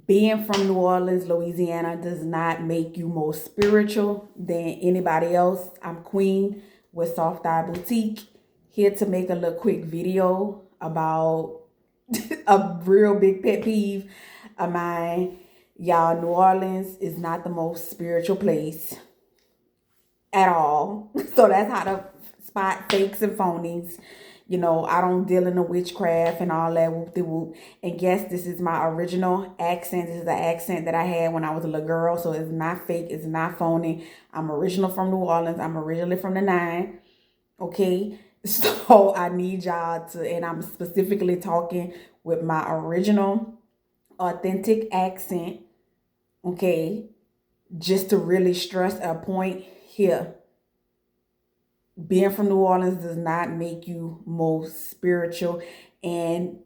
Being from New Orleans, Louisiana does not make you more spiritual than anybody else. I'm Queen with Soft Eye Boutique, here to make a little quick video about a real big pet peeve of mine. Y'all, New Orleans is not the most spiritual place at all. So that's how to spot fakes and phonies. I don't deal in the witchcraft and all that whoop de whoop. And yes, this is my original accent. This is the accent that I had when I was a little girl. So it's not fake. It's not phony. I'm original from New Orleans. I'm originally from the nine. Okay. So I need y'all to, and I'm specifically talking with my original authentic accent. Okay. Just to really stress a point here. Being from New Orleans does not make you more spiritual. And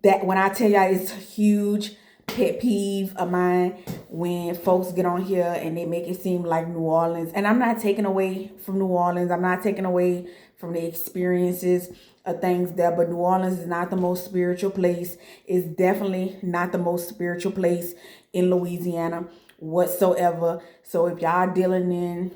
that, when I tell y'all, it's a huge pet peeve of mine when folks get on here and they make it seem like New Orleans. And I'm not taking away from New Orleans. I'm not taking away from the experiences of things there. But New Orleans is not the most spiritual place. It's definitely not the most spiritual place in Louisiana whatsoever. So if y'all dealing in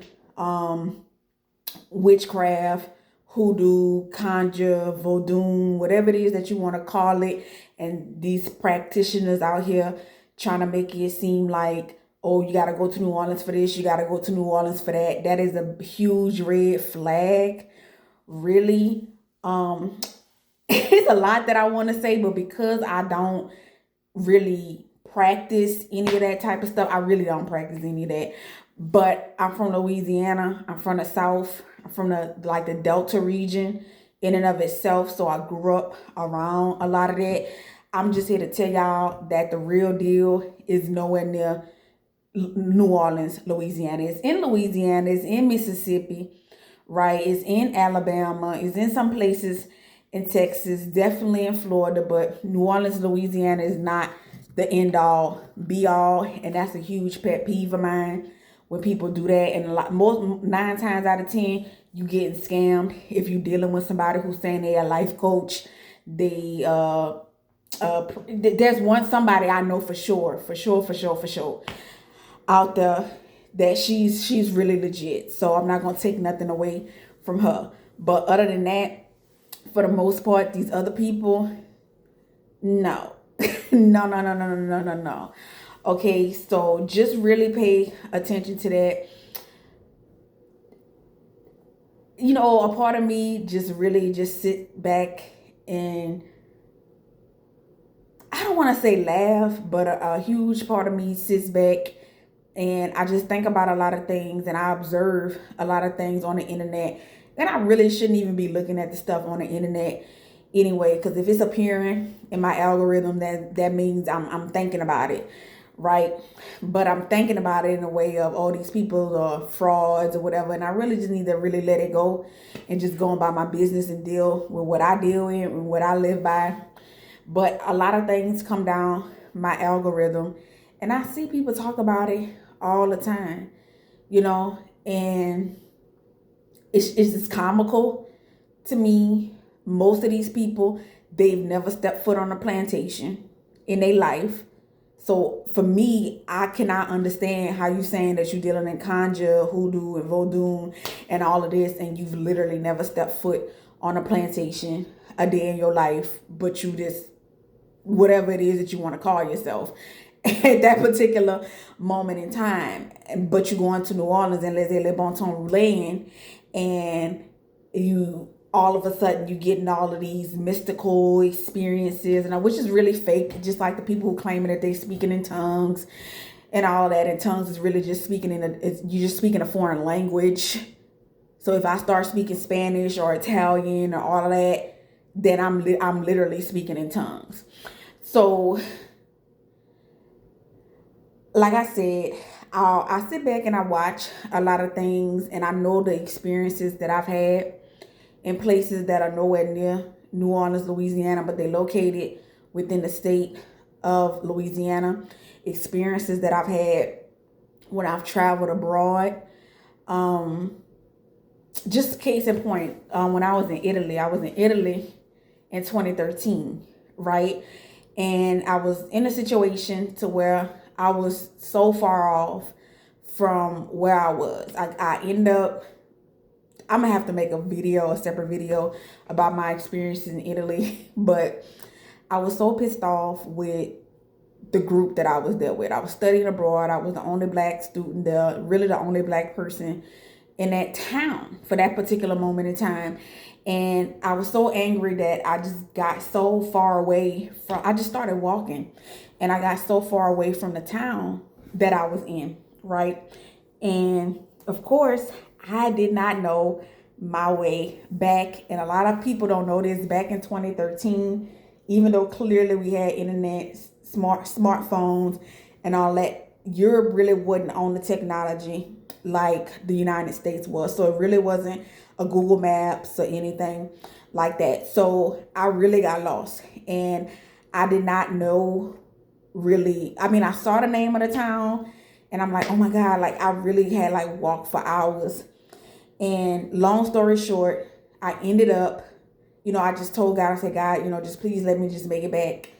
witchcraft, hoodoo, conjure, voodoo, whatever it is that you want to call it, and these practitioners out here trying to make it seem like, oh, you got to go to New Orleans for this, you got to go to New Orleans for that. That is a huge red flag. Really, it's a lot that I want to say, but because I don't really practice any of that type of stuff. I really don't practice any of that. But I'm from Louisiana. I'm from the South. I'm from the Delta region in and of itself. So I grew up around a lot of that. I'm just here to tell y'all that the real deal is nowhere near New Orleans, Louisiana. It's in Louisiana. It's in Mississippi, right? It's in Alabama. It's in some places in Texas, definitely in Florida, but New Orleans, Louisiana is not the end all be all. And that's a huge pet peeve of mine when people do that. And most 9 times out of 10, you getting scammed if you dealing with somebody who's saying they're a life coach. There's somebody I know for sure out there that she's really legit. So I'm not gonna take nothing away from her. But other than that, for the most part, these other people, no. No. Okay, so just really pay attention to that. A part of me just really just sit back and I don't want to say laugh, but a huge part of me sits back and I just think about a lot of things and I observe a lot of things on the internet. And I really shouldn't even be looking at the stuff on the internet anyway, because if it's appearing in my algorithm, that means I'm thinking about it, right? But I'm thinking about it in a way of, oh, these people are frauds or whatever, and I really just need to really let it go and just go about my business and deal with what I deal with and what I live by. But a lot of things come down my algorithm, and I see people talk about it all the time, and it's just comical to me. Most of these people, they've never stepped foot on a plantation in their life. So for me, I cannot understand how you saying that you're dealing in conjure, hoodoo, and voodoo, and all of this, and you've literally never stepped foot on a plantation a day in your life, but you just whatever it is that you want to call yourself at that particular moment in time. But you going to New Orleans and Les Le Bon Ton Roulin, and you all of a sudden you getting all of these mystical experiences, and which is really fake, just like the people who claiming that they speaking in tongues and all that. And tongues is really just speaking you're just speaking a foreign language. So if I start speaking Spanish or Italian or all of that, then I'm literally speaking in tongues. So, like I said, I sit back and I watch a lot of things, and I know the experiences that I've had in places that are nowhere near New Orleans, Louisiana, but they located within the state of Louisiana. Experiences that I've had when I've traveled abroad. Just case in point, when I was in Italy in 2013, right? And I was in a situation to where I was so far off from where I was. I end up, I'm gonna have to make a separate video about my experiences in Italy. But I was so pissed off with the group that I was there with. I was studying abroad. I was the only black student there, really the only black person in that town for that particular moment in time. And I was so angry that I just got so far away from, I just started walking and I got so far away from the town that I was in, right? And of course, I did not know my way back. And a lot of people don't know this. Back in 2013, even though clearly we had internet, smartphones and all that, Europe really wasn't on the technology like the United States was. So it really wasn't a Google Maps or anything like that. So I really got lost and I did not know really. I mean, I saw the name of the town and I'm like, oh my God, like I really had like walked for hours. And long story short, I ended up, I just told God, I said, God, just please let me just make it back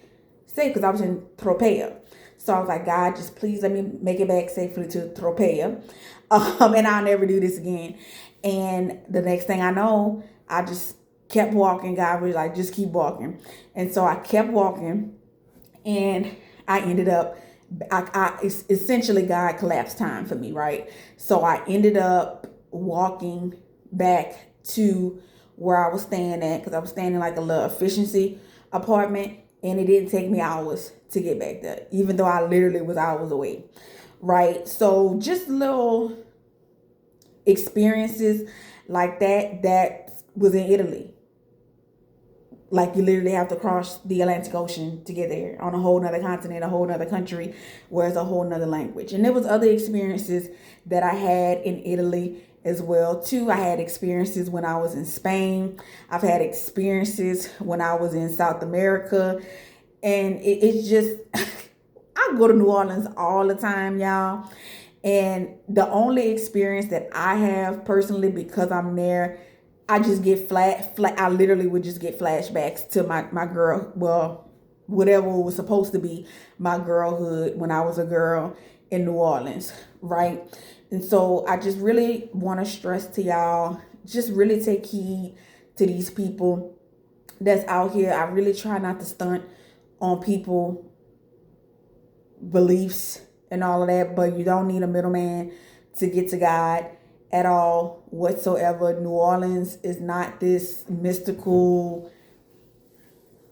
safe, because I was in Tropea. So I was like, God, just please let me make it back safely to Tropea. And I'll never do this again. And the next thing I know, I just kept walking. God was like, just keep walking. And so I kept walking and I ended up, essentially God collapsed time for me, right? So I ended up walking back to where I was staying at, because I was staying in like a little efficiency apartment, and it didn't take me hours to get back there, even though I literally was hours away, right? So just little experiences like that was in Italy. Like you literally have to cross the Atlantic Ocean to get there, on a whole nother continent, a whole nother country, where it's a whole nother language. And there was other experiences that I had in Italy as well too. I had experiences when I was in Spain. I've had experiences when I was in South America. And it's just, I go to New Orleans all the time, y'all. And the only experience that I have personally, because I'm there, I just get I literally would just get flashbacks to my girl, well, whatever was supposed to be my girlhood when I was a girl in New Orleans, right? And so I just really want to stress to y'all, just really take heed to these people that's out here. I really try not to stunt on people beliefs and all of that, but you don't need a middleman to get to God at all whatsoever. New Orleans is not this mystical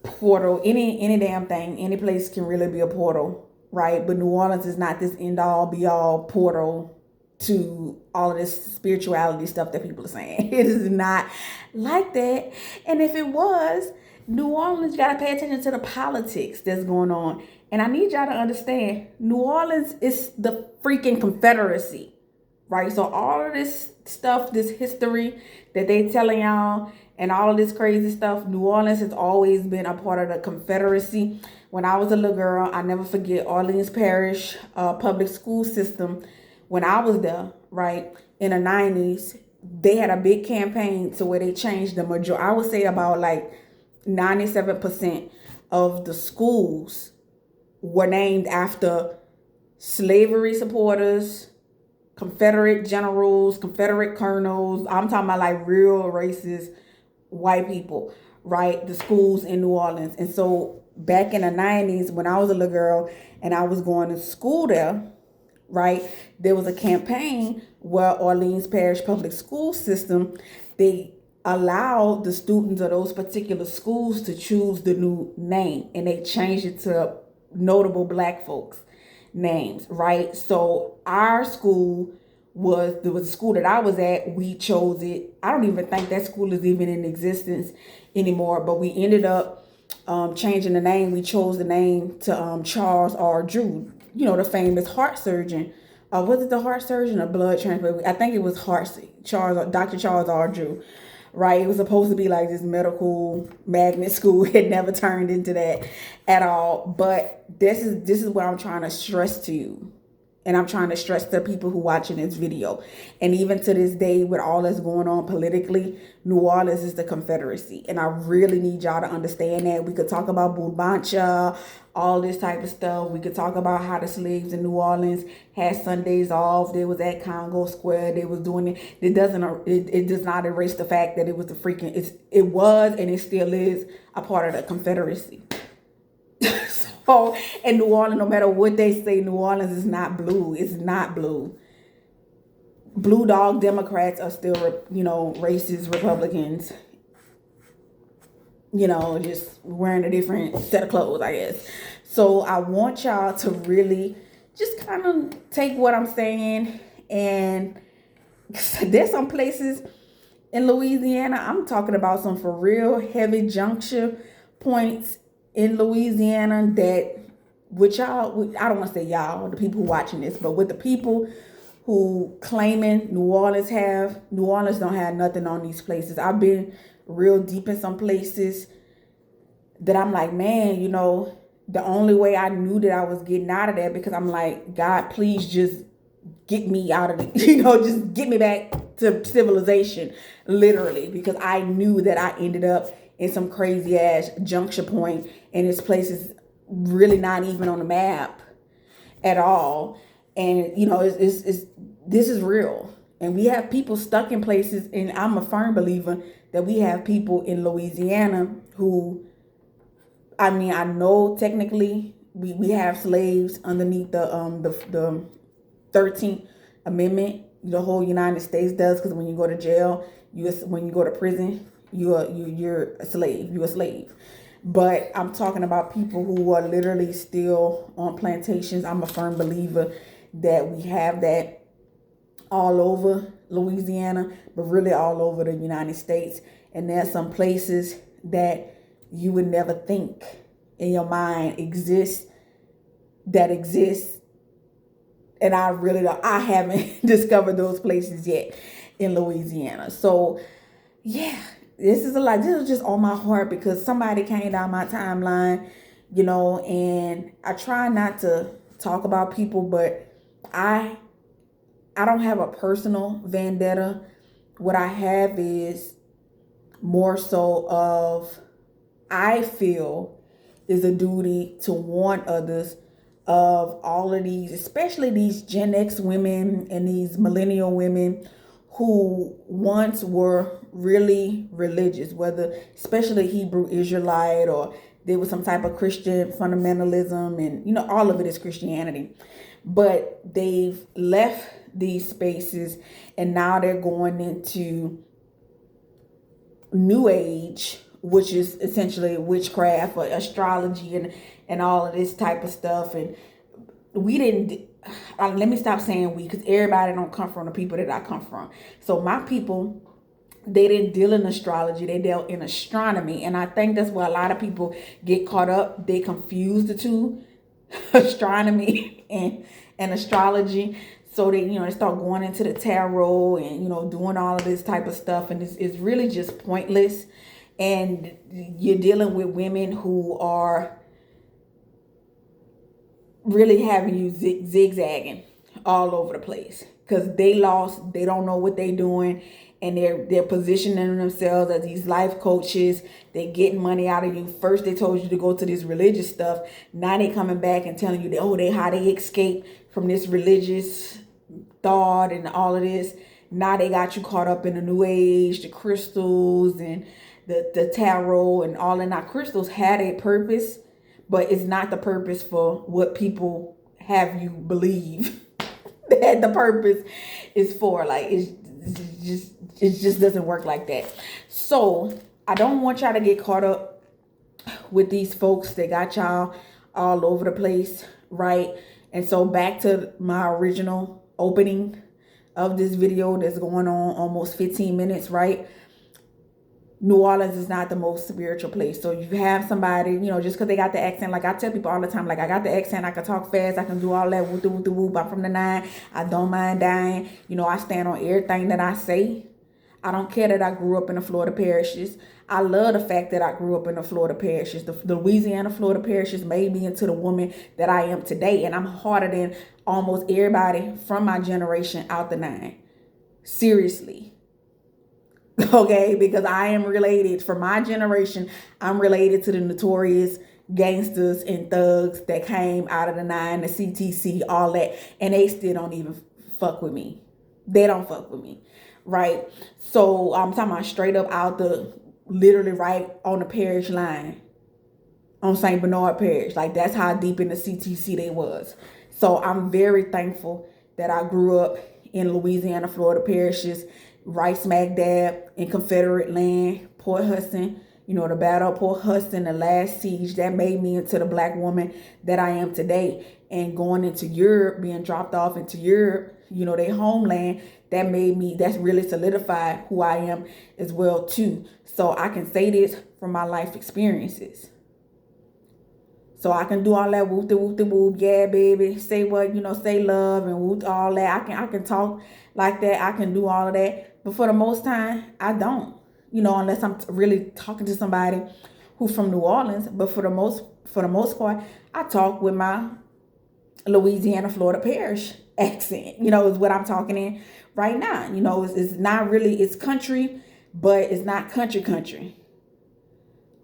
portal. Any damn thing, any place can really be a portal, right? But New Orleans is not this end all be all portal to all of this spirituality stuff that people are saying. It is not like that. And if it was, New Orleans, you got to pay attention to the politics that's going on. And I need y'all to understand, New Orleans is the freaking Confederacy, right? So all of this stuff, this history that they telling y'all and all of this crazy stuff, New Orleans has always been a part of the Confederacy. When I was a little girl, I never forget Orleans Parish public school system. When I was there, right, in the 90s, they had a big campaign to where they changed the majority. I would say about like 97% of the schools were named after slavery supporters, Confederate generals, Confederate colonels. I'm talking about like real racist white people, right? The schools in New Orleans. And so back in the 90s, when I was a little girl and I was going to school there, right, there was a campaign where Orleans Parish Public School System, they allowed the students of those particular schools to choose the new name, and they changed it to notable black folks names, right? So our school was the school that I was at. We chose it. I don't even think that school is even in existence anymore, but we ended up changing the name. We chose the name to Charles R. Drew, the famous heart surgeon. Was it the heart surgeon or blood transplant? I think it was Dr. Charles R. Drew, right? It was supposed to be like this medical magnet school. It never turned into that at all. But this is what I'm trying to stress to you And I'm trying to stress to people who watching this video. And even to this day, with all that's going on politically, New Orleans is the Confederacy. And I really need y'all to understand that. We could talk about Bubancha, all this type of stuff. We could talk about how the slaves in New Orleans had Sundays off. They was at Congo Square. They was doing it. It does not erase the fact that it was it was and it still is a part of the Confederacy. So, in New Orleans, no matter what they say, New Orleans is not blue. It's not blue. Blue dog Democrats are still, racist Republicans. Just wearing a different set of clothes, I guess. So I want y'all to really just kind of take what I'm saying. And there's some places in Louisiana, I'm talking about some for real heavy juncture points in Louisiana that with y'all, I don't want to say y'all, the people who watching this, but with the people who claiming New Orleans don't have nothing on these places. I've been real deep in some places that I'm like, man, the only way I knew that I was getting out of there, because I'm like, God, please just get me out of it, just get me back to civilization, literally, because I knew that I ended up in some crazy ass juncture point, and this place is really not even on the map at all. And this is real, and we have people stuck in places, and I'm a firm believer that we have people in Louisiana who, I know technically we have slaves underneath the 13th Amendment. The whole United States does, because when you go to jail, when you go to prison, you're a slave. You're a slave. But I'm talking about people who are literally still on plantations. I'm a firm believer that we have that all over Louisiana, but really all over the United States. And there's some places that you would never think in your mind exist. And I haven't discovered those places yet in Louisiana. So yeah, this is just on my heart, because somebody came down my timeline, and I try not to talk about people, but I don't have a personal vendetta. What I have is more so of, I feel is a duty to warn others of all of these, especially these Gen X women and these millennial women who once were really religious, whether especially Hebrew Israelite, or there was some type of Christian fundamentalism, and all of it is Christianity. But they've left these spaces, and now they're going into New Age, which is essentially witchcraft or astrology and all of this type of stuff. And let me stop saying we, because everybody don't come from the people that I come from. So my people, they didn't deal in astrology, they dealt in astronomy. And I think that's where a lot of people get caught up. They confuse the two, astronomy and astrology. So they, they start going into the tarot and, doing all of this type of stuff. And it's really just pointless. And you're dealing with women who are really having you zigzagging all over the place, because they don't know what they're doing, and they're positioning themselves as these life coaches. They're getting money out of you. First they told you to go to this religious stuff, now they coming back and telling you how they escape from this religious thought and all of this. Now they got you caught up in the New Age, the crystals and the tarot and all. And now crystals had a purpose, but it's not the purpose for what people have you believe that the purpose is for. Like, it just doesn't work like that. So I don't want y'all to get caught up with these folks that got y'all all over the place, right? And so back to my original opening of this video that's going on almost 15 minutes, right? New Orleans is not the most spiritual place. So you have somebody, just because they got the accent, like I tell people all the time, like I got the accent, I can talk fast, I can do all that, whoop, I'm from the 9, I don't mind dying. I stand on everything that I say. I don't care that I grew up in the Florida parishes. I love the fact that I grew up in the Florida parishes. The Louisiana Florida parishes made me into the woman that I am today. And I'm harder than almost everybody from my generation out the nine. Seriously. Okay, because I am related, for my generation, I'm related to the notorious gangsters and thugs that came out of the nine, the CTC, all that, and they still don't even fuck with me. They don't fuck with me, right? So I'm talking about straight up out the, literally right on the parish line, on St. Bernard Parish. Like, that's how deep in the CTC they was. So I'm very thankful that I grew up in Louisiana, Florida parishes, right smack dab in Confederate land, Port Hudson, the Battle of Port Hudson, the last siege that made me into the black woman that I am today. And going into Europe, being dropped off into Europe, their homeland, that's really solidified who I am as well too. So I can say this from my life experiences. So I can do all that whoop de whoop, yeah, baby. Say what, say love and whoop all that. I can talk like that. I can do all of that. But for the most time, I don't. Unless I'm really talking to somebody who's from New Orleans. But for the most part, I talk with my Louisiana, Florida parish accent. Is what I'm talking in right now. It's not really, it's country, but it's not country.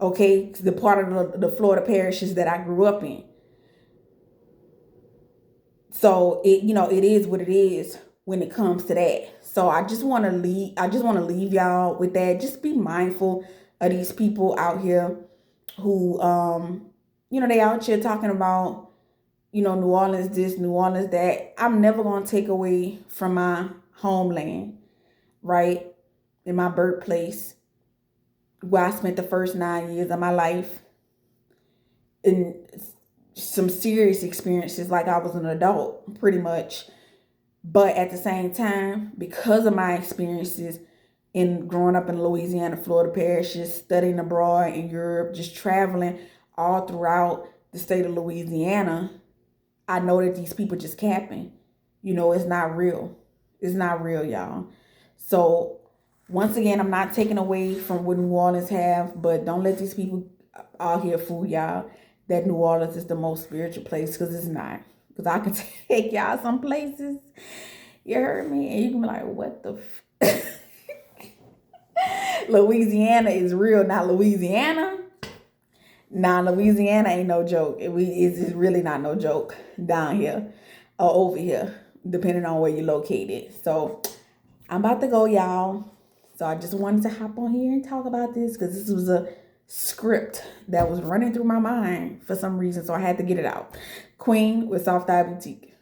Okay, the part of the Florida parishes that I grew up in. So it is what it is when it comes to that. So I just want to leave y'all with that. Just be mindful of these people out here who they out here talking about, New Orleans this, New Orleans that. I'm never going to take away from my homeland, right? In my birthplace, where I spent the first 9 years of my life, in some serious experiences like I was an adult, pretty much. But at the same time, because of my experiences in growing up in Louisiana, Florida parishes, studying abroad in Europe, just traveling all throughout the state of Louisiana, I know that these people just capping. It's not real. It's not real, y'all. So once again, I'm not taking away from what New Orleans have, but don't let these people out here fool y'all that New Orleans is the most spiritual place, because it's not. Because I can take y'all some places, you heard me, and you can be like, what the Louisiana is real. Now Louisiana ain't no joke. It's really not no joke down here or over here, depending on where you're located. So I'm about to go, y'all. So I just wanted to hop on here and talk about this, because this was a script that was running through my mind for some reason. So I had to get it out. Queen with Soft Eye Boutique.